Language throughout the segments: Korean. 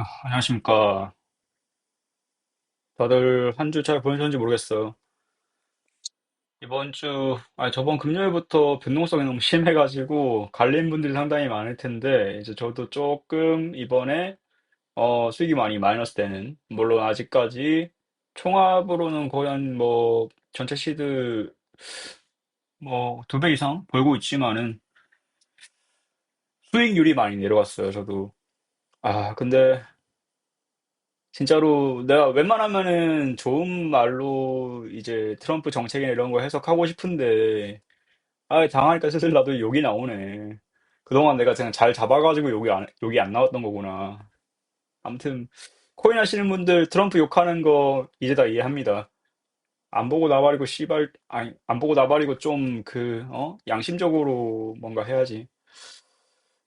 안녕하십니까. 다들 한 주 잘 보내셨는지 모르겠어요. 이번 주, 저번 금요일부터 변동성이 너무 심해가지고 갈린 분들이 상당히 많을 텐데, 이제 저도 조금 이번에, 수익이 많이 마이너스 되는, 물론 아직까지 총합으로는 거의 한 전체 시드 2배 이상 벌고 있지만은 수익률이 많이 내려갔어요, 저도. 근데 진짜로 내가 웬만하면은 좋은 말로 이제 트럼프 정책이나 이런 거 해석하고 싶은데 당하니까 슬슬 나도 욕이 나오네. 그동안 내가 그냥 잘 잡아가지고 욕이 안 나왔던 거구나. 아무튼 코인 하시는 분들 트럼프 욕하는 거 이제 다 이해합니다. 안 보고 나발이고 씨발 아니 안 보고 나발이고 좀 양심적으로 뭔가 해야지.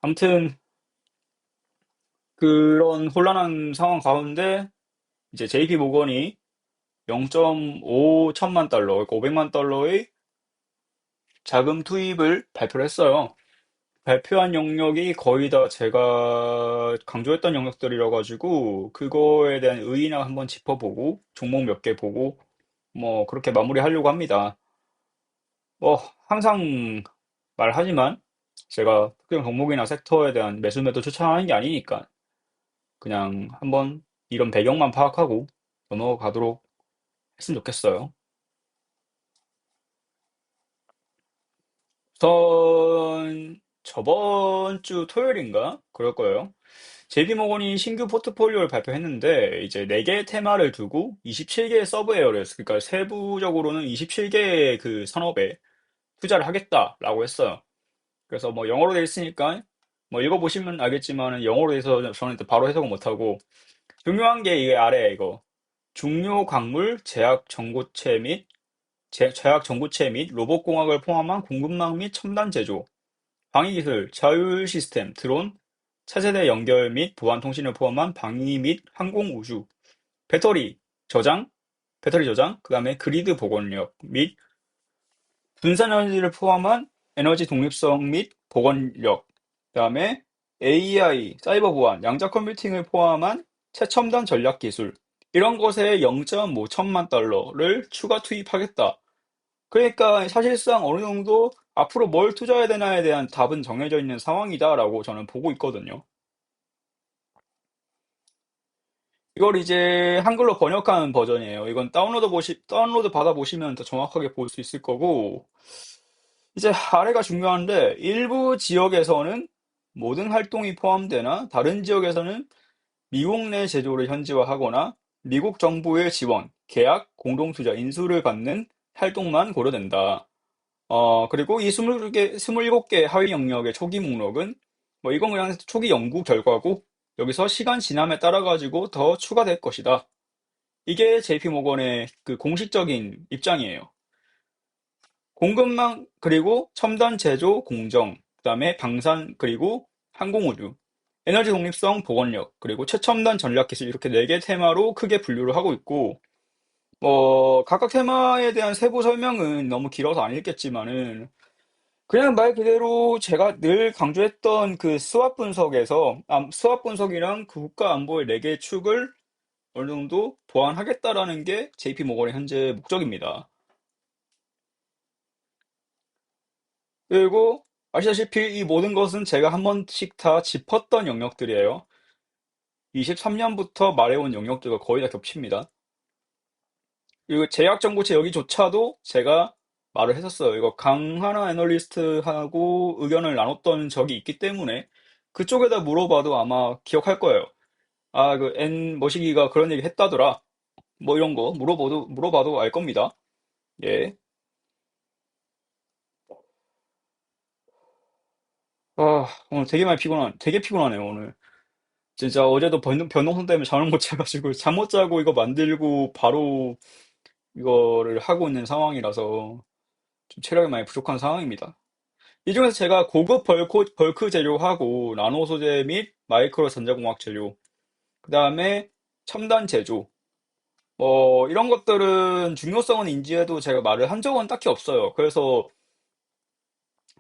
아무튼 그런 혼란한 상황 가운데 이제 JP 모건이 0.5 천만 달러, 그러니까 500만 달러의 자금 투입을 발표를 했어요. 발표한 영역이 거의 다 제가 강조했던 영역들이라 가지고 그거에 대한 의의나 한번 짚어보고 종목 몇 개 보고 그렇게 마무리하려고 합니다. 뭐 항상 말하지만 제가 특정 종목이나 섹터에 대한 매수 매도 추천하는 게 아니니까 그냥 한번 이런 배경만 파악하고 넘어가도록 했으면 좋겠어요. 저번 주 토요일인가? 그럴 거예요. JP모건이 신규 포트폴리오를 발표했는데 이제 4개의 테마를 두고 27개의 서브에어를 그러니까 세부적으로는 27개의 그 산업에 투자를 하겠다라고 했어요. 그래서 뭐 영어로 돼 있으니까 뭐 읽어보시면 알겠지만 영어로 돼서 저는 또 바로 해석을 못하고 중요한 게 이게 아래 이거 중요 광물 제약 전고체 및 제약 전고체 및 로봇공학을 포함한 공급망 및 첨단 제조 방위기술, 자율 시스템, 드론, 차세대 연결 및 보안 통신을 포함한 방위 및 항공우주, 배터리 저장, 배터리 저장, 그 다음에 그리드 복원력 및 분산 에너지를 포함한 에너지 독립성 및 복원력, 그 다음에 AI, 사이버 보안, 양자 컴퓨팅을 포함한 최첨단 전략 기술, 이런 것에 0.5 천만 달러를 추가 투입하겠다. 그러니까 사실상 어느 정도 앞으로 뭘 투자해야 되나에 대한 답은 정해져 있는 상황이다라고 저는 보고 있거든요. 이걸 이제 한글로 번역한 버전이에요. 이건 다운로드 받아 보시면 더 정확하게 볼 수 있을 거고, 이제 아래가 중요한데, 일부 지역에서는 모든 활동이 포함되나, 다른 지역에서는 미국 내 제조를 현지화하거나, 미국 정부의 지원, 계약, 공동투자, 인수를 받는 활동만 고려된다. 그리고 이 27개 하위 영역의 초기 목록은 이건 그냥 초기 연구 결과고 여기서 시간 지남에 따라 가지고 더 추가될 것이다. 이게 JP 모건의 그 공식적인 입장이에요. 공급망 그리고 첨단 제조 공정, 그다음에 방산 그리고 항공우주, 에너지 독립성 보건력, 그리고 최첨단 전략 기술 이렇게 4개 테마로 크게 분류를 하고 있고 각각 테마에 대한 세부 설명은 너무 길어서 안 읽겠지만은 그냥 말 그대로 제가 늘 강조했던 그 수압 분석에서, 수압 분석이랑 그 국가 안보의 4개 축을 어느 정도 보완하겠다라는 게 JP 모건의 현재 목적입니다. 그리고 아시다시피 이 모든 것은 제가 한 번씩 다 짚었던 영역들이에요. 23년부터 말해온 영역들과 거의 다 겹칩니다. 그리고 제약정보체 여기조차도 제가 말을 했었어요. 이거 강하나 애널리스트하고 의견을 나눴던 적이 있기 때문에 그쪽에다 물어봐도 아마 기억할 거예요. 그 N 머시기가 그런 얘기 했다더라. 뭐 이런 거 물어봐도 알 겁니다. 예. 오늘 되게 피곤하네요, 오늘. 진짜 어제도 변동성 때문에 잠을 못 자가지고 잠 못 자고 이거 만들고 바로 이거를 하고 있는 상황이라서 좀 체력이 많이 부족한 상황입니다. 이 중에서 제가 고급 벌크 재료하고 나노 소재 및 마이크로 전자공학 재료, 그 다음에 첨단 제조, 이런 것들은 중요성은 인지해도 제가 말을 한 적은 딱히 없어요. 그래서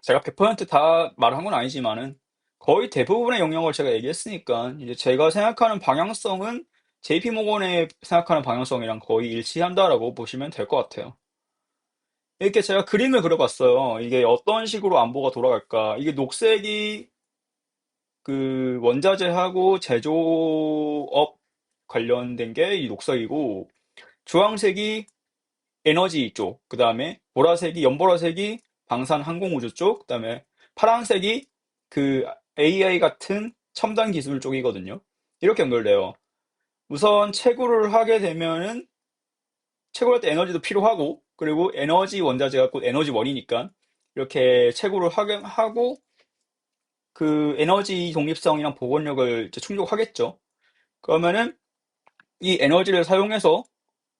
제가 100%다 말을 한 건 아니지만은 거의 대부분의 영역을 제가 얘기했으니까 이제 제가 생각하는 방향성은 JP 모건의 생각하는 방향성이랑 거의 일치한다라고 보시면 될 것 같아요. 이렇게 제가 그림을 그려봤어요. 이게 어떤 식으로 안보가 돌아갈까? 이게 녹색이 그 원자재하고 제조업 관련된 게 이 녹색이고, 주황색이 에너지 쪽, 그 다음에 보라색이, 연보라색이 방산 항공우주 쪽, 그 다음에 파란색이 그 AI 같은 첨단 기술 쪽이거든요. 이렇게 연결돼요. 우선 채굴을 하게 되면은 채굴할 때 에너지도 필요하고, 그리고 에너지 원자재가 곧 에너지원이니까 이렇게 채굴을 하게 하고 그 에너지 독립성이랑 보건력을 이제 충족하겠죠. 그러면은 이 에너지를 사용해서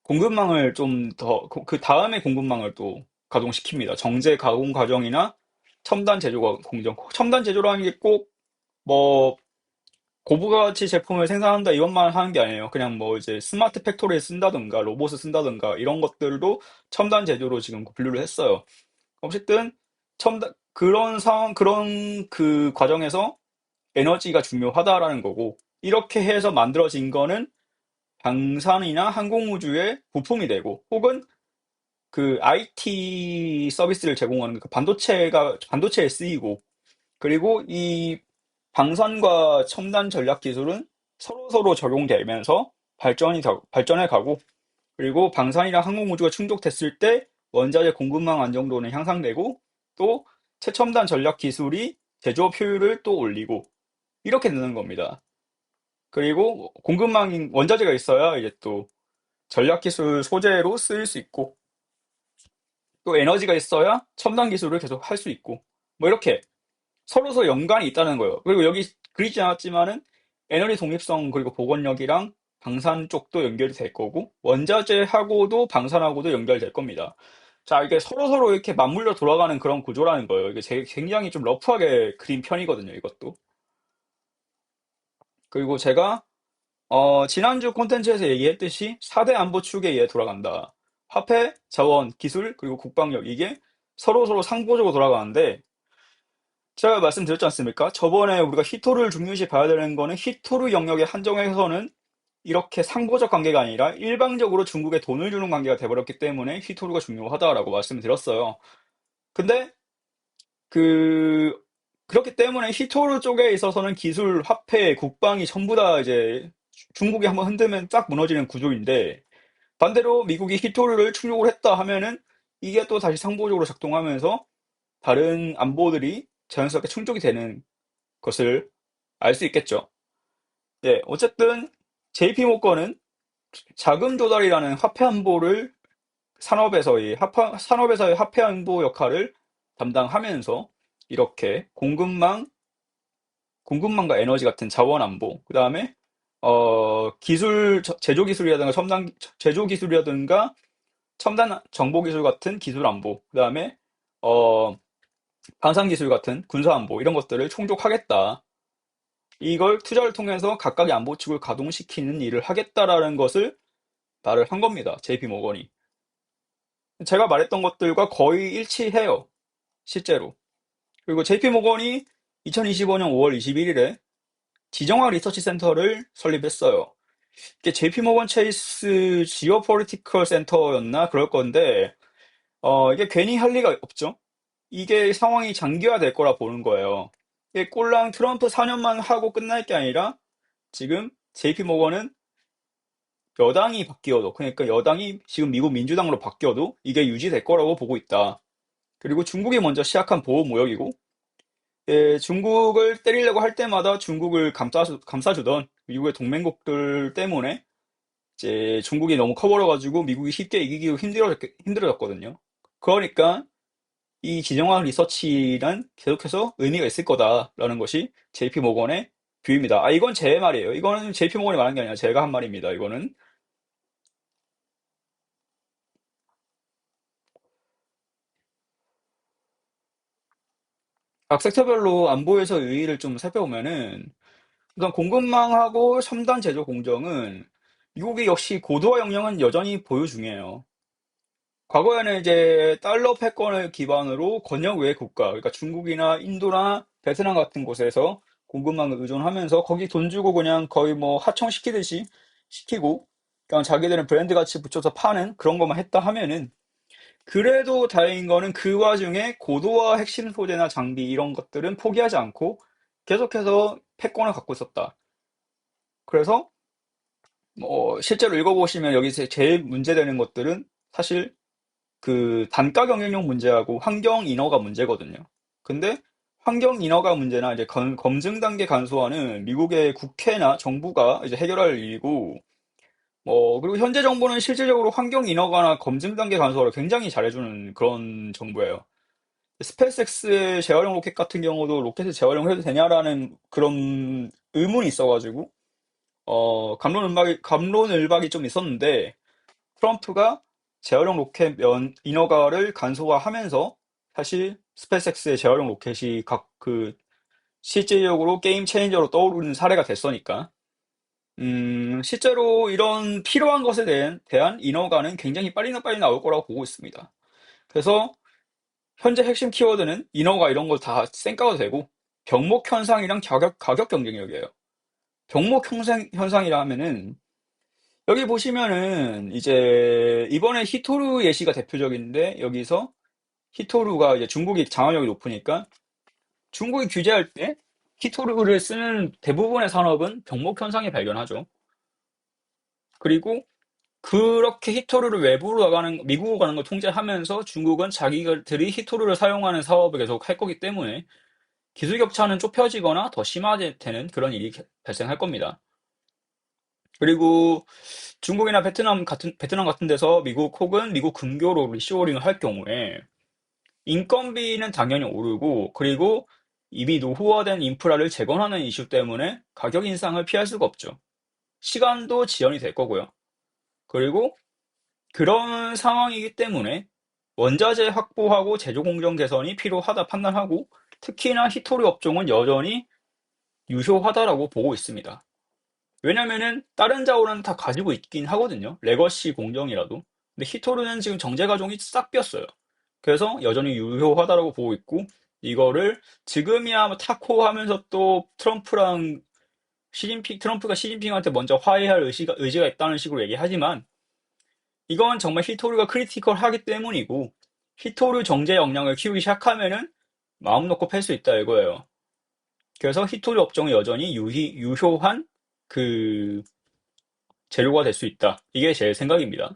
공급망을 좀 더, 그 다음에 공급망을 또 가동시킵니다. 정제 가공 과정이나 첨단 제조 공정. 첨단 제조라는 게 꼭 뭐 고부가치 제품을 생산한다 이것만 하는 게 아니에요. 그냥 뭐 이제 스마트 팩토리에 쓴다든가 로봇을 쓴다든가 이런 것들도 첨단 제조로 지금 분류를 했어요. 어쨌든 첨단 그런 상황 그런 그 과정에서 에너지가 중요하다라는 거고 이렇게 해서 만들어진 거는 방산이나 항공우주의 부품이 되고 혹은 그 IT 서비스를 제공하는 그 반도체에 쓰이고 그리고 이 방산과 첨단 전략 기술은 서로서로 적용되면서 발전해 가고 그리고 방산이랑 항공우주가 충족됐을 때 원자재 공급망 안정도는 향상되고 또 최첨단 전략 기술이 제조업 효율을 또 올리고 이렇게 되는 겁니다. 그리고 공급망인 원자재가 있어야 이제 또 전략 기술 소재로 쓰일 수 있고 또 에너지가 있어야 첨단 기술을 계속 할 수 있고 뭐 이렇게 서로서로 연관이 있다는 거예요. 그리고 여기 그리지 않았지만은 에너지 독립성 그리고 복원력이랑 방산 쪽도 연결이 될 거고 원자재하고도 방산하고도 연결될 겁니다. 자, 이게 서로서로 이렇게 맞물려 돌아가는 그런 구조라는 거예요. 이게 굉장히 좀 러프하게 그린 편이거든요, 이것도. 그리고 제가 지난주 콘텐츠에서 얘기했듯이 4대 안보 축에 의해 돌아간다. 화폐, 자원, 기술, 그리고 국방력 이게 서로서로 상보적으로 돌아가는데 제가 말씀드렸지 않습니까? 저번에 우리가 히토를 중요시 봐야 되는 거는 히토르 영역에 한정해서는 이렇게 상보적 관계가 아니라 일방적으로 중국에 돈을 주는 관계가 돼버렸기 때문에 히토르가 중요하다라고 말씀을 드렸어요. 근데 그 그렇기 때문에 히토르 쪽에 있어서는 기술, 화폐, 국방이 전부 다 이제 중국이 한번 흔들면 딱 무너지는 구조인데 반대로 미국이 히토르를 충족을 했다 하면은 이게 또 다시 상보적으로 작동하면서 다른 안보들이 자연스럽게 충족이 되는 것을 알 수 있겠죠. 예, 어쨌든 JP 모건은 자금 조달이라는 화폐 안보를 산업에서의 화폐 안보 역할을 담당하면서 이렇게 공급망과 에너지 같은 자원 안보, 그 다음에 제조 기술이라든가 제조 기술이라든가 첨단 정보 기술 같은 기술 안보, 그 다음에 어, 방산 기술 같은 군사 안보 이런 것들을 충족하겠다. 이걸 투자를 통해서 각각의 안보측을 가동시키는 일을 하겠다라는 것을 말을 한 겁니다. JP 모건이. 제가 말했던 것들과 거의 일치해요. 실제로. 그리고 JP 모건이 2025년 5월 21일에 지정학 리서치 센터를 설립했어요. 이게 JP 모건 체이스 지오포리티컬 센터였나 그럴 건데 이게 괜히 할 리가 없죠. 이게 상황이 장기화될 거라 보는 거예요. 이게 꼴랑 트럼프 4년만 하고 끝날 게 아니라 지금 JP 모건은 여당이 바뀌어도, 그러니까 여당이 지금 미국 민주당으로 바뀌어도 이게 유지될 거라고 보고 있다. 그리고 중국이 먼저 시작한 보호 무역이고, 예, 중국을 때리려고 할 때마다 중국을 감싸주던 미국의 동맹국들 때문에 이제 중국이 너무 커버려가지고 미국이 쉽게 이기기 힘들어졌거든요. 그러니까 이 지정학 리서치란 계속해서 의미가 있을 거다라는 것이 JP 모건의 뷰입니다. 아, 이건 제 말이에요. 이거는 JP 모건이 말한 게 아니라 제가 한 말입니다. 이거는. 각 섹터별로 안보에서 의의를 좀 살펴보면은 우선 공급망하고 첨단 제조 공정은 미국이 역시 고도화 역량은 여전히 보유 중이에요. 과거에는 이제 달러 패권을 기반으로 권역 외 국가, 그러니까 중국이나 인도나 베트남 같은 곳에서 공급망을 의존하면서 거기 돈 주고 그냥 거의 뭐 하청시키듯이 시키고 그냥 자기들은 브랜드 가치 붙여서 파는 그런 것만 했다 하면은 그래도 다행인 거는 그 와중에 고도화 핵심 소재나 장비 이런 것들은 포기하지 않고 계속해서 패권을 갖고 있었다. 그래서 실제로 읽어보시면 여기서 제일 문제되는 것들은 사실 그 단가 경쟁력 문제하고 환경 인허가 문제거든요. 근데 환경 인허가 문제나 이제 검증 단계 간소화는 미국의 국회나 정부가 이제 해결할 일이고, 그리고 현재 정부는 실질적으로 환경 인허가나 검증 단계 간소화를 굉장히 잘해주는 그런 정부예요. 스페이스X의 재활용 로켓 같은 경우도 로켓을 재활용해도 되냐라는 그런 의문이 있어가지고, 감론을박이 좀 있었는데, 트럼프가 재활용 로켓 인허가를 간소화하면서 사실 스페이스X의 재활용 로켓이 실질적으로 게임 체인저로 떠오르는 사례가 됐으니까 실제로 이런 필요한 것에 대한 인허가는 굉장히 빨리나 빨리 나올 거라고 보고 있습니다. 그래서 현재 핵심 키워드는 인허가 이런 걸 다 쌩까도 되고 병목 현상이랑 가격 경쟁력이에요. 병목 현상이라 하면은 여기 보시면은 이제 이번에 히토루 예시가 대표적인데 여기서 히토루가 이제 중국이 장악력이 높으니까 중국이 규제할 때 히토루를 쓰는 대부분의 산업은 병목 현상이 발견하죠. 그리고 그렇게 히토루를 외부로 나가는 미국으로 가는 걸 통제하면서 중국은 자기들이 히토루를 사용하는 사업을 계속 할 거기 때문에 기술 격차는 좁혀지거나 더 심화되는 그런 일이 발생할 겁니다. 그리고 중국이나 베트남 같은 데서 미국 혹은 미국 근교로 리쇼어링을 할 경우에 인건비는 당연히 오르고 그리고 이미 노후화된 인프라를 재건하는 이슈 때문에 가격 인상을 피할 수가 없죠. 시간도 지연이 될 거고요. 그리고 그런 상황이기 때문에 원자재 확보하고 제조 공정 개선이 필요하다 판단하고 특히나 히토리 업종은 여전히 유효하다라고 보고 있습니다. 왜냐면은 다른 자원은 다 가지고 있긴 하거든요. 레거시 공정이라도. 근데 히토르는 지금 정제 과정이 싹 비었어요. 그래서 여전히 유효하다라고 보고 있고 이거를 지금이야 뭐 타코 하면서 또 트럼프가 시진핑한테 먼저 화해할 의지가 있다는 식으로 얘기하지만 이건 정말 히토르가 크리티컬하기 때문이고 히토르 정제 역량을 키우기 시작하면은 마음 놓고 팰 수 있다 이거예요. 그래서 히토리 업종이 여전히 유효한 그 재료가 될 수 있다. 이게 제 생각입니다.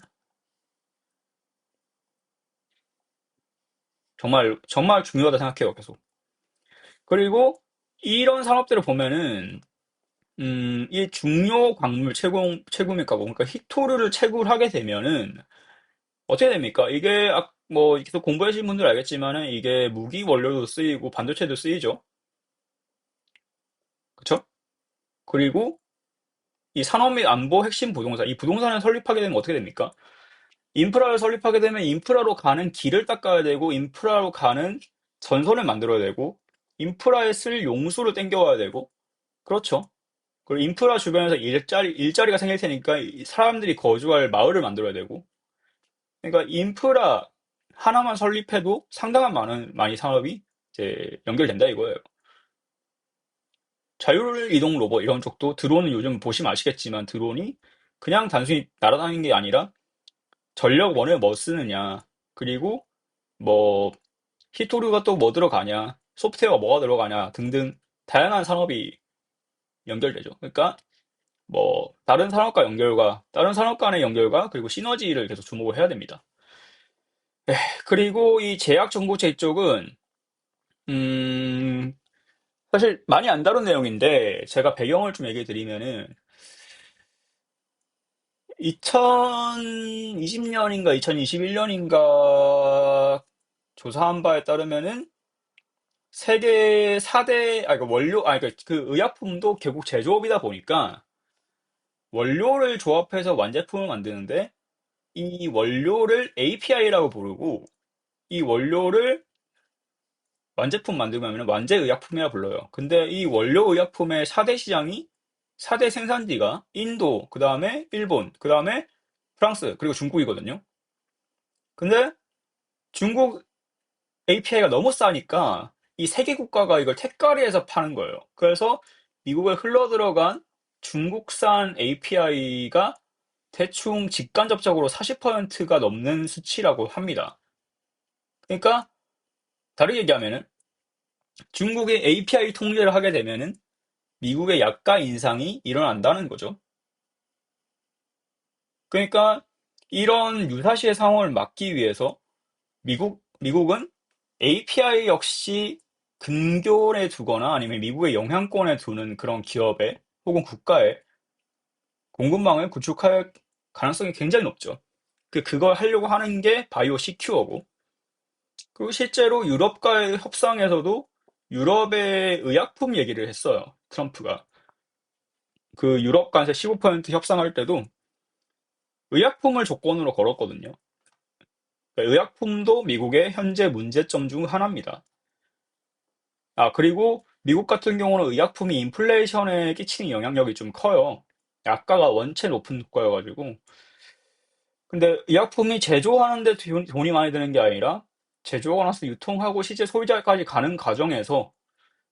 정말, 정말 중요하다 생각해요, 계속. 그리고 이런 산업들을 보면은, 이 중요 광물 채굴 및 가공, 그러니까 히토류를 채굴하게 되면은, 어떻게 됩니까? 이게, 뭐, 계속 공부하신 분들 알겠지만은, 이게 무기 원료도 쓰이고, 반도체도 쓰이죠? 그쵸? 그리고 이 산업 및 안보 핵심 부동산, 이 부동산을 설립하게 되면 어떻게 됩니까? 인프라를 설립하게 되면 인프라로 가는 길을 닦아야 되고, 인프라로 가는 전선을 만들어야 되고, 인프라에 쓸 용수를 땡겨와야 되고, 그렇죠. 그리고 인프라 주변에서 일자리가 생길 테니까 이 사람들이 거주할 마을을 만들어야 되고, 그러니까 인프라 하나만 설립해도 상당한 많이 산업이 이제 연결된다 이거예요. 자율 이동 로봇 이런 쪽도 드론은 요즘 보시면 아시겠지만 드론이 그냥 단순히 날아다니는 게 아니라 전력원을 뭐 쓰느냐, 그리고 뭐 히토류가 또 뭐 들어가냐, 소프트웨어가 뭐가 들어가냐 등등 다양한 산업이 연결되죠. 그러니까 뭐 다른 산업 간의 연결과 그리고 시너지를 계속 주목을 해야 됩니다. 그리고 이 제약 정보체 이쪽은 음, 사실 많이 안 다룬 내용인데 제가 배경을 좀 얘기해 드리면은 2020년인가 2021년인가 조사한 바에 따르면은 세계 4대, 그 그 의약품도 결국 제조업이다 보니까 원료를 조합해서 완제품을 만드는데 이 원료를 API라고 부르고 이 원료를 완제품 만들면 완제 의약품이라 불러요. 근데 이 원료 의약품의 4대 시장이 4대 생산지가 인도, 그 다음에 일본, 그 다음에 프랑스, 그리고 중국이거든요. 근데 중국 API가 너무 싸니까 이 세 개 국가가 이걸 택가리해서 파는 거예요. 그래서 미국에 흘러들어간 중국산 API가 대충 직간접적으로 40%가 넘는 수치라고 합니다. 그러니까 다르게 얘기하면은 중국이 API 통제를 하게 되면은 미국의 약가 인상이 일어난다는 거죠. 그러니까 이런 유사시의 상황을 막기 위해서 미국은 API 역시 근교에 두거나 아니면 미국의 영향권에 두는 그런 기업에 혹은 국가에 공급망을 구축할 가능성이 굉장히 높죠. 그걸 하려고 하는 게 바이오 시큐어고, 그리고 실제로 유럽과의 협상에서도 유럽의 의약품 얘기를 했어요. 트럼프가. 그 유럽 간세 15% 협상할 때도 의약품을 조건으로 걸었거든요. 그러니까 의약품도 미국의 현재 문제점 중 하나입니다. 아, 그리고 미국 같은 경우는 의약품이 인플레이션에 끼치는 영향력이 좀 커요. 약가가 원체 높은 국가여가지고. 근데 의약품이 제조하는데 돈이 많이 드는 게 아니라 제조하고 나서 유통하고 실제 소비자까지 가는 과정에서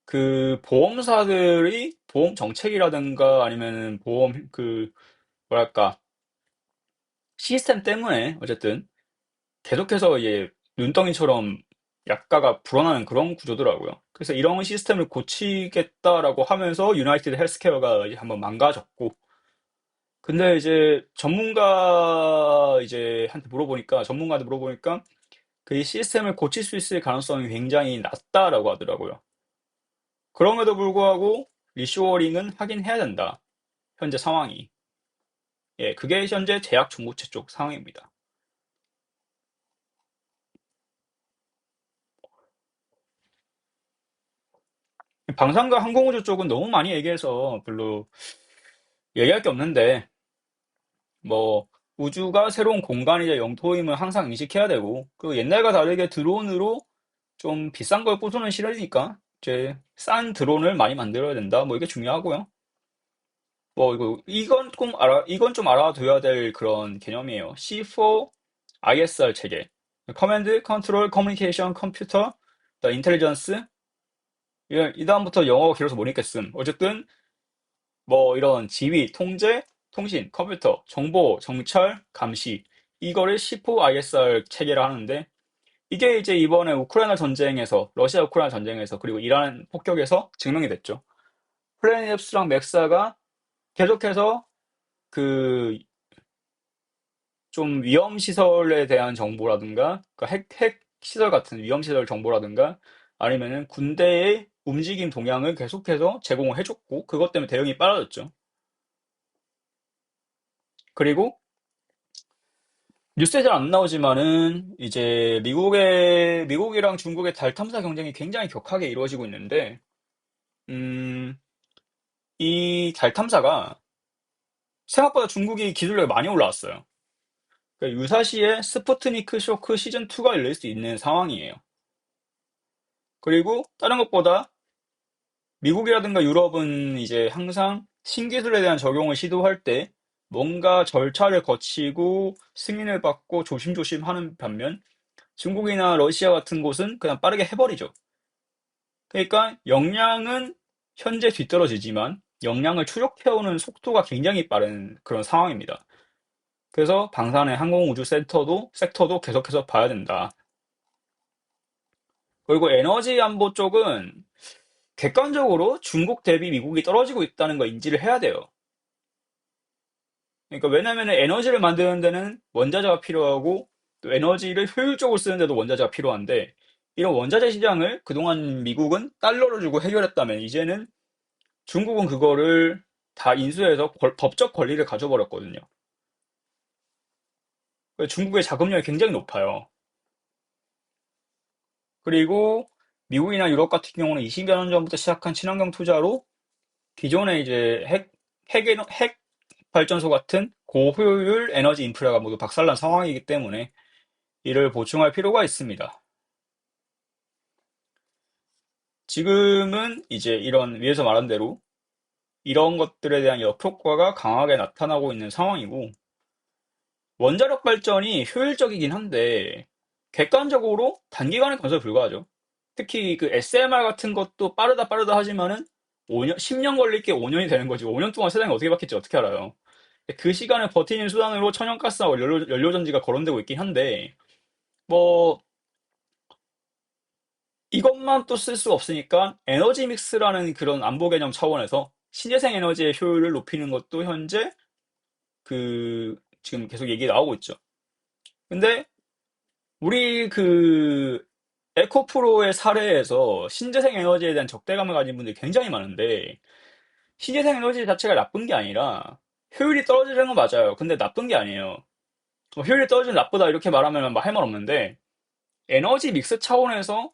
그 보험사들이 보험 정책이라든가 아니면 보험 뭐랄까 시스템 때문에 어쨌든 계속해서 이제 눈덩이처럼 약가가 불어나는 그런 구조더라고요. 그래서 이런 시스템을 고치겠다라고 하면서 유나이티드 헬스케어가 이제 한번 망가졌고, 근데 이제 전문가한테 물어보니까 그 시스템을 고칠 수 있을 가능성이 굉장히 낮다라고 하더라고요. 그럼에도 불구하고 리쇼어링은 하긴 해야 된다. 현재 상황이. 예, 그게 현재 제약 중고체 쪽 상황입니다. 방산과 항공우주 쪽은 너무 많이 얘기해서 별로 얘기할 게 없는데, 뭐 우주가 새로운 공간이자 영토임을 항상 인식해야 되고, 그 옛날과 다르게 드론으로 좀 비싼 걸 부수는 시대니까 이제 싼 드론을 많이 만들어야 된다. 뭐 이게 중요하고요. 뭐 이건 좀 알아둬야 될 그런 개념이에요. C4 ISR 체계. 커맨드, 컨트롤, 커뮤니케이션, 컴퓨터, 인텔리전스. 이 다음부터 영어가 길어서 못 읽겠음. 어쨌든 뭐 이런 지휘, 통제, 통신, 컴퓨터, 정보, 정찰, 감시, 이거를 C4 ISR 체계라 하는데, 이게 이제 이번에 러시아 우크라이나 전쟁에서 그리고 이란 폭격에서 증명이 됐죠. 플래닛앱스랑 맥사가 계속해서 그 좀 위험 시설에 대한 정보라든가, 그 핵 시설 같은 위험 시설 정보라든가, 아니면은 군대의 움직임 동향을 계속해서 제공을 해줬고, 그것 때문에 대응이 빨라졌죠. 그리고 뉴스에 잘 안 나오지만은 이제 미국이랑 중국의 달 탐사 경쟁이 굉장히 격하게 이루어지고 있는데, 음, 이 달 탐사가 생각보다 중국이 기술력이 많이 올라왔어요. 그러니까 유사시에 스푸트니크 쇼크 시즌 2가 열릴 수 있는 상황이에요. 그리고 다른 것보다 미국이라든가 유럽은 이제 항상 신기술에 대한 적용을 시도할 때 뭔가 절차를 거치고 승인을 받고 조심조심 하는 반면, 중국이나 러시아 같은 곳은 그냥 빠르게 해버리죠. 그러니까 역량은 현재 뒤떨어지지만 역량을 추적해오는 속도가 굉장히 빠른 그런 상황입니다. 그래서 방산의 항공우주 섹터도 계속해서 봐야 된다. 그리고 에너지 안보 쪽은 객관적으로 중국 대비 미국이 떨어지고 있다는 거 인지를 해야 돼요. 그러니까 왜냐하면 에너지를 만드는 데는 원자재가 필요하고, 또 에너지를 효율적으로 쓰는 데도 원자재가 필요한데, 이런 원자재 시장을 그동안 미국은 달러를 주고 해결했다면, 이제는 중국은 그거를 다 인수해서 법적 권리를 가져버렸거든요. 그래서 중국의 자금력이 굉장히 높아요. 그리고 미국이나 유럽 같은 경우는 20여 년 전부터 시작한 친환경 투자로 기존의 이제 핵 발전소 같은 고효율 에너지 인프라가 모두 박살난 상황이기 때문에 이를 보충할 필요가 있습니다. 지금은 이제 이런 위에서 말한 대로 이런 것들에 대한 역효과가 강하게 나타나고 있는 상황이고, 원자력 발전이 효율적이긴 한데 객관적으로 단기간에 건설 불가하죠. 특히 그 SMR 같은 것도 빠르다 빠르다 하지만은 5년, 10년 걸릴 게 5년이 되는 거지. 5년 동안 세상이 어떻게 바뀔지 어떻게 알아요? 그 시간을 버티는 수단으로 천연가스하고 연료전지가 거론되고 있긴 한데, 뭐, 이것만 또 쓸 수 없으니까 에너지 믹스라는 그런 안보 개념 차원에서 신재생 에너지의 효율을 높이는 것도 현재 지금 계속 얘기 나오고 있죠. 근데 우리 에코프로의 사례에서 신재생 에너지에 대한 적대감을 가진 분들이 굉장히 많은데, 신재생 에너지 자체가 나쁜 게 아니라 효율이 떨어지는 건 맞아요. 근데 나쁜 게 아니에요. 효율이 떨어지면 나쁘다 이렇게 말하면 할 말 없는데, 에너지 믹스 차원에서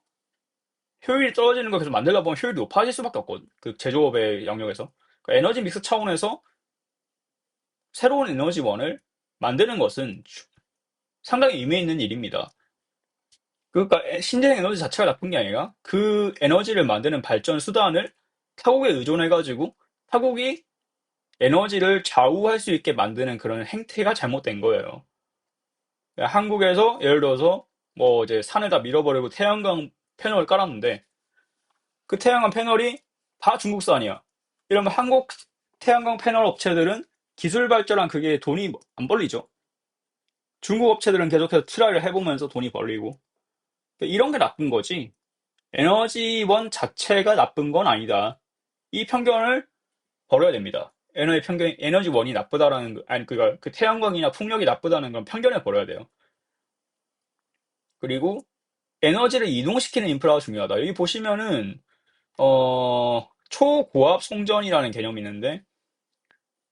효율이 떨어지는 걸 계속 만들다 보면 효율이 높아질 수밖에 없거든. 그 제조업의 영역에서. 그러니까 에너지 믹스 차원에서 새로운 에너지원을 만드는 것은 상당히 의미 있는 일입니다. 그러니까 신재생 에너지 자체가 나쁜 게 아니라 그 에너지를 만드는 발전 수단을 타국에 의존해가지고 타국이 에너지를 좌우할 수 있게 만드는 그런 행태가 잘못된 거예요. 한국에서 예를 들어서 뭐 이제 산에다 밀어버리고 태양광 패널을 깔았는데 그 태양광 패널이 다 중국산이야. 이러면 한국 태양광 패널 업체들은 기술 발전한 그게 돈이 안 벌리죠. 중국 업체들은 계속해서 트라이를 해보면서 돈이 벌리고. 이런 게 나쁜 거지. 에너지원 자체가 나쁜 건 아니다. 이 편견을 버려야 됩니다. 에너지원이 나쁘다라는, 아니, 그 태양광이나 풍력이 나쁘다는 건 편견을 버려야 돼요. 그리고 에너지를 이동시키는 인프라가 중요하다. 여기 보시면은, 초고압 송전이라는 개념이 있는데,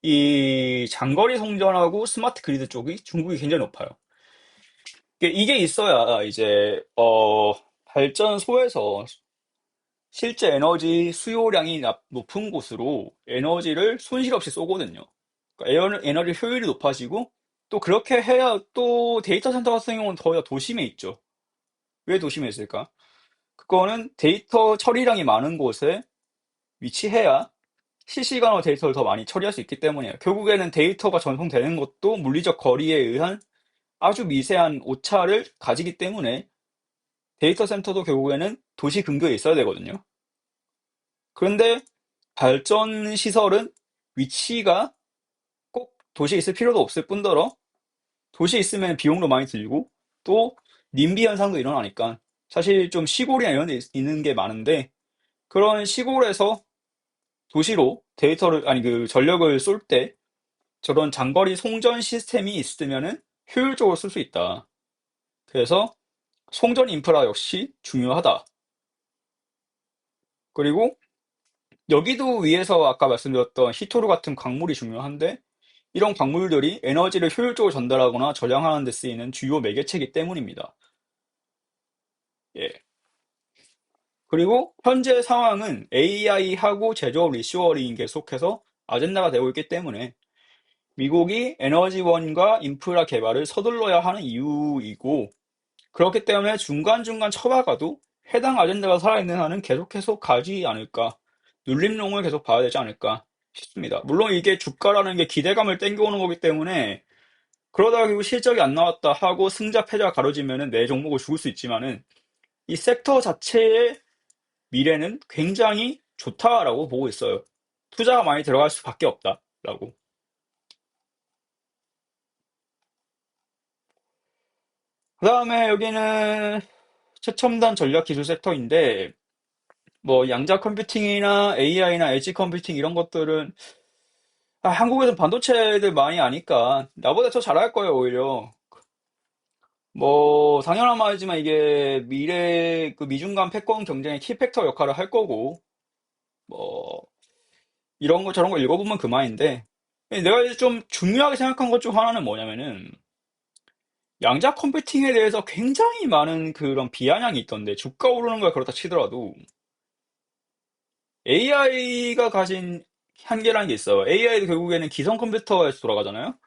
이 장거리 송전하고 스마트 그리드 쪽이 중국이 굉장히 높아요. 이게 있어야 이제, 발전소에서 실제 에너지 수요량이 높은 곳으로 에너지를 손실 없이 쏘거든요. 그러니까 에너지 효율이 높아지고 또 그렇게 해야 또 데이터 센터 같은 경우는 더 도심에 있죠. 왜 도심에 있을까? 그거는 데이터 처리량이 많은 곳에 위치해야 실시간으로 데이터를 더 많이 처리할 수 있기 때문이에요. 결국에는 데이터가 전송되는 것도 물리적 거리에 의한 아주 미세한 오차를 가지기 때문에 데이터 센터도 결국에는 도시 근교에 있어야 되거든요. 그런데 발전 시설은 위치가 꼭 도시에 있을 필요도 없을 뿐더러 도시에 있으면 비용도 많이 들고 또 님비 현상도 일어나니까 사실 좀 시골이나 이런 데 있는 게 많은데 그런 시골에서 도시로 데이터를 아니 그 전력을 쏠 때 저런 장거리 송전 시스템이 있으면은 효율적으로 쓸 수 있다. 그래서 송전 인프라 역시 중요하다. 그리고 여기도 위에서 아까 말씀드렸던 히토르 같은 광물이 중요한데 이런 광물들이 에너지를 효율적으로 전달하거나 저장하는 데 쓰이는 주요 매개체이기 때문입니다. 예. 그리고 현재 상황은 AI하고 제조업 리쇼어링이 계속해서 아젠다가 되고 있기 때문에 미국이 에너지원과 인프라 개발을 서둘러야 하는 이유이고 그렇기 때문에 중간중간 쳐박아도 해당 아젠다가 살아있는 한은 계속해서 가지 않을까 눌림롱을 계속 봐야 되지 않을까 싶습니다. 물론 이게 주가라는 게 기대감을 땡겨오는 거기 때문에 그러다가 결국 실적이 안 나왔다 하고 승자 패자 가려지면은 내 종목을 죽을 수 있지만은 이 섹터 자체의 미래는 굉장히 좋다라고 보고 있어요. 투자가 많이 들어갈 수밖에 없다라고. 그다음에 여기는 최첨단 전략 기술 섹터인데 뭐 양자 컴퓨팅이나 AI나 엣지 컴퓨팅 이런 것들은 한국에서 반도체들 많이 아니까 나보다 더 잘할 거예요 오히려. 뭐 당연한 말이지만 이게 미래 그 미중 간 패권 경쟁의 키팩터 역할을 할 거고 뭐 이런 거 저런 거 읽어보면 그만인데 내가 이제 좀 중요하게 생각한 것 중 하나는 뭐냐면은 양자 컴퓨팅에 대해서 굉장히 많은 그런 비아냥이 있던데 주가 오르는 걸 그렇다 치더라도 AI가 가진 한계라는 게 있어요. AI도 결국에는 기성 컴퓨터에서 돌아가잖아요.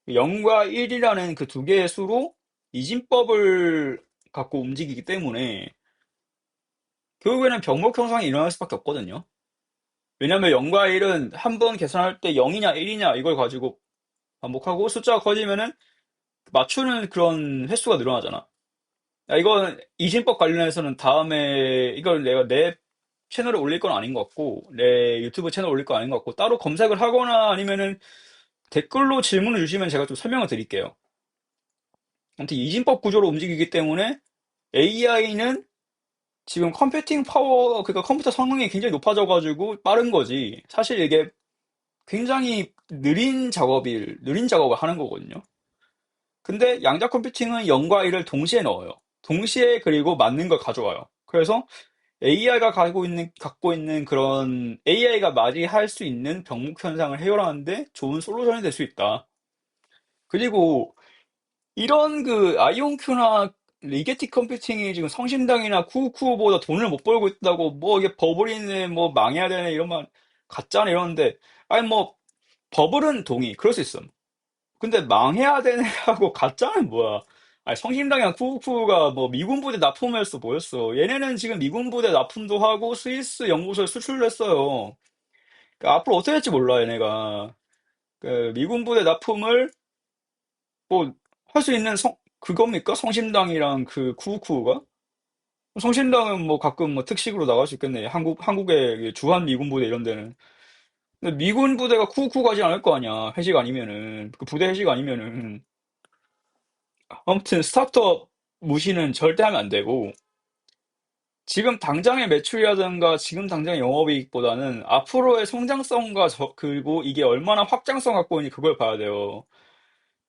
0과 1이라는 그 두 개의 수로 이진법을 갖고 움직이기 때문에 결국에는 병목 형성이 일어날 수밖에 없거든요. 왜냐면 0과 1은 한 번 계산할 때 0이냐 1이냐 이걸 가지고 반복하고 숫자가 커지면은 맞추는 그런 횟수가 늘어나잖아. 야, 이건 이진법 관련해서는 다음에 이걸 내가 내 채널에 올릴 건 아닌 것 같고 내 유튜브 채널에 올릴 건 아닌 것 같고 따로 검색을 하거나 아니면은 댓글로 질문을 주시면 제가 좀 설명을 드릴게요. 아무튼 이진법 구조로 움직이기 때문에 AI는 지금 컴퓨팅 파워, 그러니까 컴퓨터 성능이 굉장히 높아져가지고 빠른 거지. 사실 이게 굉장히 느린 작업을 하는 거거든요. 근데 양자 컴퓨팅은 0과 1을 동시에 넣어요. 동시에 그리고 맞는 걸 가져와요. 그래서 AI가 갖고 있는 그런 AI가 맞이할 수 있는 병목 현상을 해결하는데 좋은 솔루션이 될 수 있다. 그리고 이런 그 아이온큐나 리게틱 컴퓨팅이 지금 성심당이나 쿠우쿠우보다 돈을 못 벌고 있다고 뭐 이게 버블이네 뭐 망해야 되네 이런 말 가짜네 이러는데 아니 뭐 버블은 동의 그럴 수 있음. 근데 망해야 되네라고 가짜는 뭐야? 아니 성심당이랑 쿠우쿠우가 뭐 미군 부대 납품했어 뭐였어? 얘네는 지금 미군 부대 납품도 하고 스위스 연구소에 수출을 했어요. 그러니까 앞으로 어떻게 될지 몰라 얘네가. 그 미군 부대 납품을 뭐 할 수 있는 그겁니까? 성심당이랑 그 쿠우쿠우가? 성심당은 뭐 가끔 뭐 특식으로 나갈 수 있겠네. 한국의 주한 미군 부대 이런 데는. 근데 미군 부대가 쿠우쿠우 가지 않을 거 아니야. 회식 아니면은. 그 부대 회식 아니면은. 아무튼 스타트업 무시는 절대 하면 안 되고, 지금 당장의 매출이라든가 지금 당장의 영업이익보다는 앞으로의 성장성과 그리고 이게 얼마나 확장성 갖고 있는지 그걸 봐야 돼요.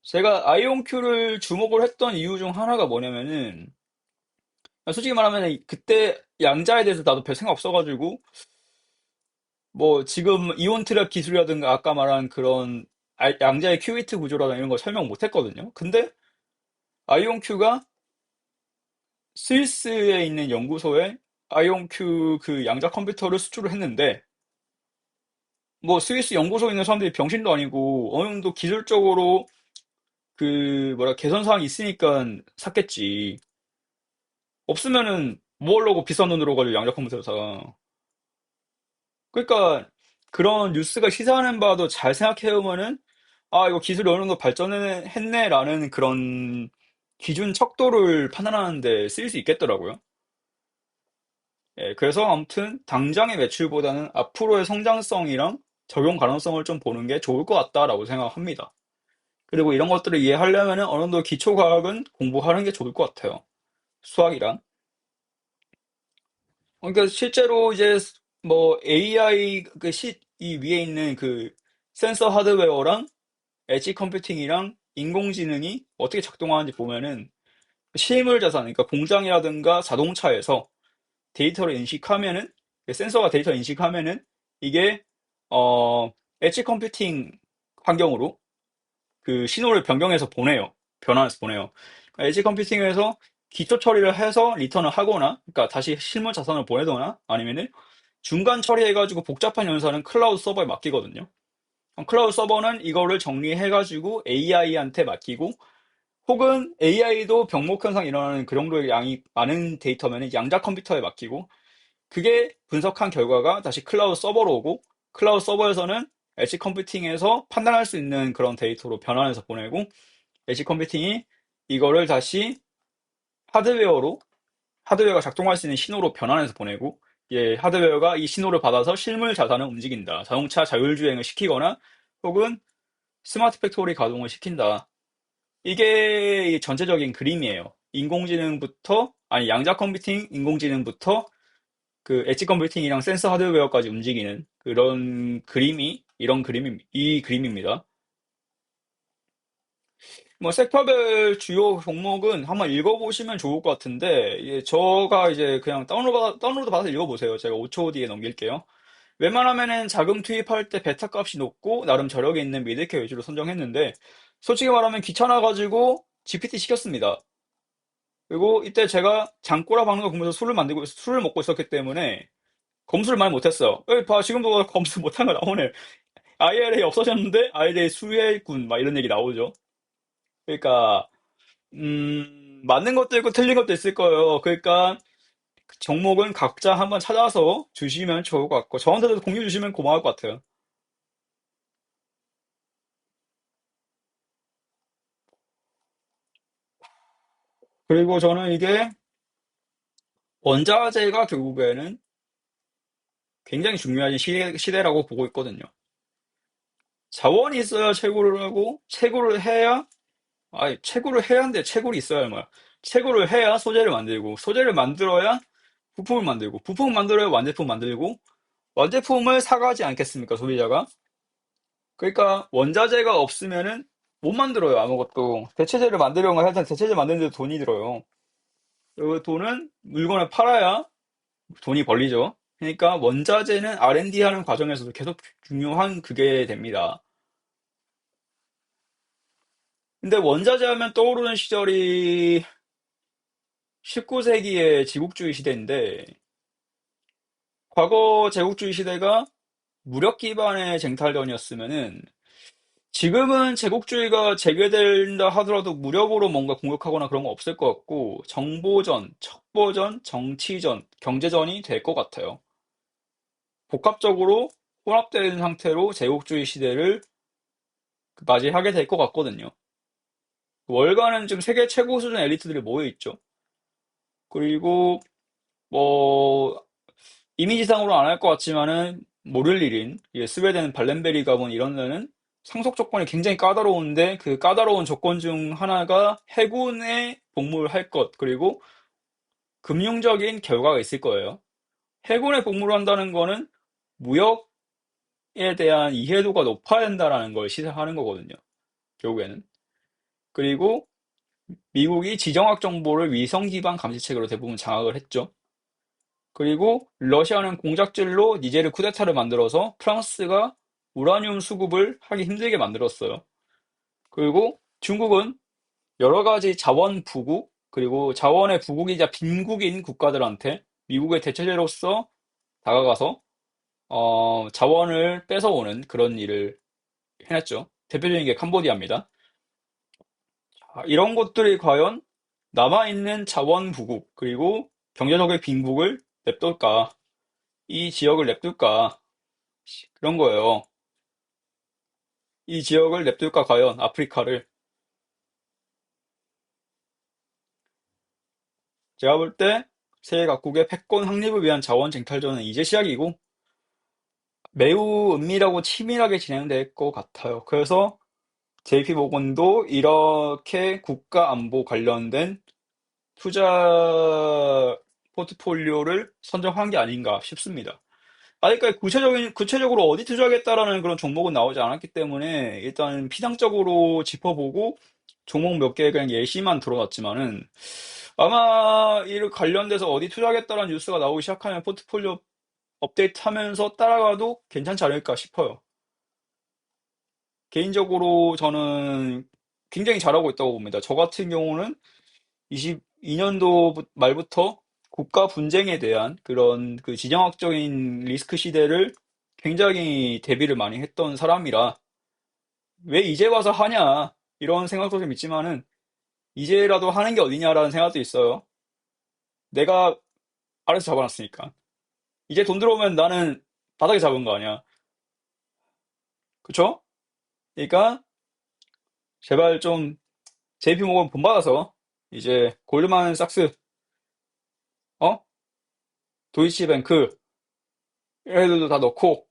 제가 아이온큐를 주목을 했던 이유 중 하나가 뭐냐면은, 솔직히 말하면 그때 양자에 대해서 나도 별 생각 없어가지고 뭐 지금 이온 트랩 기술이라든가 아까 말한 그런 양자의 큐비트 구조라든가 이런 거 설명 못 했거든요. 근데 아이온 큐가 스위스에 있는 연구소에 아이온 큐 그 양자 컴퓨터를 수출을 했는데 뭐 스위스 연구소에 있는 사람들이 병신도 아니고 어느 정도 기술적으로 그 뭐라 개선 사항이 있으니까 샀겠지. 없으면은 뭐 하려고 비싼 돈으로 가지고 양자 컴퓨터를 사. 그러니까 그런 뉴스가 시사하는 바도 잘 생각해보면은 아 이거 기술이 어느 정도 발전했네라는 그런 기준 척도를 판단하는데 쓰일 수 있겠더라고요. 예, 그래서 아무튼 당장의 매출보다는 앞으로의 성장성이랑 적용 가능성을 좀 보는 게 좋을 것 같다라고 생각합니다. 그리고 이런 것들을 이해하려면은 어느 정도 기초 과학은 공부하는 게 좋을 것 같아요. 수학이랑. 그러니까 실제로 이제 뭐 AI 이 위에 있는 그 센서 하드웨어랑 엣지 컴퓨팅이랑 인공지능이 어떻게 작동하는지 보면은 실물 자산, 그러니까 공장이라든가 자동차에서 데이터를 인식하면은 센서가 데이터 인식하면은 이게 어 엣지 컴퓨팅 환경으로 그 신호를 변경해서 보내요. 변환해서 보내요. 엣지 컴퓨팅에서 기초 처리를 해서 리턴을 하거나, 그러니까 다시 실물 자산을 보내거나 아니면은 중간 처리해가지고 복잡한 연산은 클라우드 서버에 맡기거든요. 그럼 클라우드 서버는 이거를 정리해가지고 AI한테 맡기고 혹은 AI도 병목 현상 일어나는 그 정도의 양이 많은 데이터면 양자 컴퓨터에 맡기고 그게 분석한 결과가 다시 클라우드 서버로 오고 클라우드 서버에서는 엣지 컴퓨팅에서 판단할 수 있는 그런 데이터로 변환해서 보내고 엣지 컴퓨팅이 이거를 다시 하드웨어로 하드웨어가 작동할 수 있는 신호로 변환해서 보내고 예, 하드웨어가 이 신호를 받아서 실물 자산을 움직인다. 자동차 자율주행을 시키거나 혹은 스마트 팩토리 가동을 시킨다. 이게 이 전체적인 그림이에요. 인공지능부터, 아니, 양자 컴퓨팅, 인공지능부터 그 엣지 컴퓨팅이랑 센서 하드웨어까지 움직이는 그런 그림이, 이 그림입니다. 뭐, 섹터별 주요 종목은 한번 읽어보시면 좋을 것 같은데, 저가 이제 그냥 다운로드 받아서 읽어보세요. 제가 5초 뒤에 넘길게요. 웬만하면은 자금 투입할 때 베타 값이 높고, 나름 저력이 있는 미드캡 위주로 선정했는데, 솔직히 말하면 귀찮아가지고 GPT 시켰습니다. 그리고 이때 제가 장꼬라 박는 거 보면서 술을 먹고 있었기 때문에 검수를 많이 못했어요. 여기 봐, 지금도 검수 못한 거 나오네. IRA 없어졌는데 IRA 수혜군 막 이런 얘기 나오죠. 그러니까 맞는 것도 있고 틀린 것도 있을 거예요. 그러니까 그 종목은 각자 한번 찾아서 주시면 좋을 것 같고 저한테도 공유 주시면 고마울 것 같아요. 그리고 저는 이게 원자재가 결국에는 굉장히 중요한 시대라고 보고 있거든요. 자원이 있어야 채굴을 하고, 채굴을 해야, 채굴을 해야 하는데 채굴이 있어야 얼마야. 채굴을 해야 소재를 만들고, 소재를 만들어야 부품을 만들고, 부품을 만들어야 완제품 만들고, 완제품을 사가지 않겠습니까, 소비자가? 그러니까 원자재가 없으면은 못 만들어요, 아무것도. 대체재를 만들려고 할 때 대체재 만드는데 돈이 들어요. 그 돈은 물건을 팔아야 돈이 벌리죠. 그러니까 원자재는 R&D 하는 과정에서도 계속 중요한 그게 됩니다. 근데 원자재 하면 떠오르는 시절이 19세기의 제국주의 시대인데, 과거 제국주의 시대가 무력 기반의 쟁탈전이었으면은, 지금은 제국주의가 재개된다 하더라도 무력으로 뭔가 공격하거나 그런 거 없을 것 같고, 정보전, 첩보전, 정치전, 경제전이 될 것 같아요. 복합적으로 혼합된 상태로 제국주의 시대를 맞이하게 될 것 같거든요. 월가는 지금 세계 최고 수준 엘리트들이 모여 있죠. 그리고 뭐 이미지상으로 안 할 것 같지만은 모를 일인 스웨덴 발렌베리 가본 이런 데는 상속 조건이 굉장히 까다로운데 그 까다로운 조건 중 하나가 해군에 복무를 할 것, 그리고 금융적인 결과가 있을 거예요. 해군에 복무를 한다는 거는 무역에 대한 이해도가 높아야 된다라는 걸 시사하는 거거든요. 결국에는. 그리고 미국이 지정학 정보를 위성 기반 감시책으로 대부분 장악을 했죠. 그리고 러시아는 공작질로 니제르 쿠데타를 만들어서 프랑스가 우라늄 수급을 하기 힘들게 만들었어요. 그리고 중국은 여러 가지 자원 부국, 그리고 자원의 부국이자 빈국인 국가들한테 미국의 대체제로서 다가가서 자원을 뺏어오는 그런 일을 해냈죠. 대표적인 게 캄보디아입니다. 이런 것들이 과연 남아있는 자원 부국, 그리고 경제적인 빈국을 냅둘까? 이 지역을 냅둘까? 그런 거예요. 이 지역을 냅둘까 과연 아프리카를. 제가 볼 때 세계 각국의 패권 확립을 위한 자원 쟁탈전은 이제 시작이고 매우 은밀하고 치밀하게 진행될 것 같아요. 그래서 JP 모건도 이렇게 국가 안보 관련된 투자 포트폴리오를 선정한 게 아닌가 싶습니다. 아직까지 구체적으로 어디 투자하겠다라는 그런 종목은 나오지 않았기 때문에 일단 피상적으로 짚어보고 종목 몇 개 그냥 예시만 들어놨지만은 아마 이를 관련돼서 어디 투자하겠다라는 뉴스가 나오기 시작하면 포트폴리오 업데이트 하면서 따라가도 괜찮지 않을까 싶어요. 개인적으로 저는 굉장히 잘하고 있다고 봅니다. 저 같은 경우는 22년도 말부터 국가 분쟁에 대한 그런 그 지정학적인 리스크 시대를 굉장히 대비를 많이 했던 사람이라 왜 이제 와서 하냐 이런 생각도 좀 있지만은 이제라도 하는 게 어디냐라는 생각도 있어요. 내가 알아서 잡아놨으니까. 이제 돈 들어오면 나는 바닥에 잡은 거 아니야. 그쵸? 그러니까 제발 좀 JP 모건 본받아서 이제 골드만삭스, 어? 도이치뱅크 얘네들도 다 넣고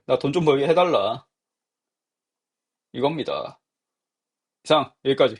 나 돈 좀 벌게 해달라 이겁니다. 이상 여기까지.